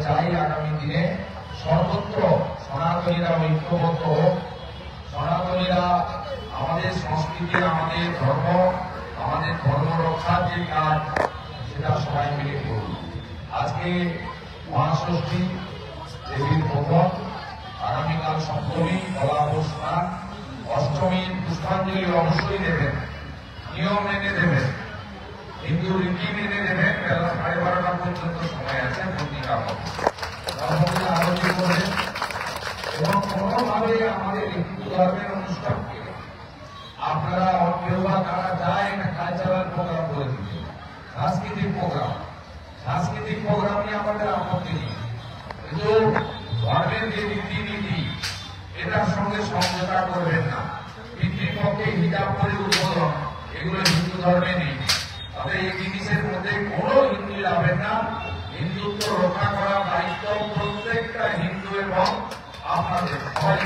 চাই আগামী দিনে সর্বত্র সনাতনীরা ঐক্যবদ্ধ হোক, সনাতনীরা আমাদের সংস্কৃতি, আমাদের ধর্ম রক্ষার যে কাজ সেটা সবাই মিলে করুন। আজকে মহাষষ্ঠী দেবীর প্রথম, আগামীকাল সপ্তমী কলাবস স্নান, অষ্টমীর পুষ্পাঞ্জলি অবশ্যই দেবেন, নিয়ম মেনে দেবেন, হিন্দু রীতি মেনে দেবেন। বেলা 12:30 পর্যন্ত সময় আছে পত্রিকা আরতি করবেন এবং কোনোভাবে আমাদের হিন্দু ধর্মের অনুষ্ঠানকে আপনারা কেউ বা তারা যায় না কালচারাল প্রোগ্রাম করে দিতে, সাংস্কৃতিক প্রোগ্রাম নিয়ে আমাদের আপত্তি নেই, কিন্তু ধর্মের যে রীতিনীতি এটার সঙ্গে সমঝোতা করবেন না। পিতৃপক্ষে হিজাব করে উদ্বোধন এগুলো হিন্দু ধর্মে নেই, তবে এই জিনিসের মধ্যে কোনো হিন্দু যাবেন না। হিন্দুত্ব রক্ষা করার দায়িত্ব প্রত্যেকটা হিন্দু এবং আপনাদের সবাই।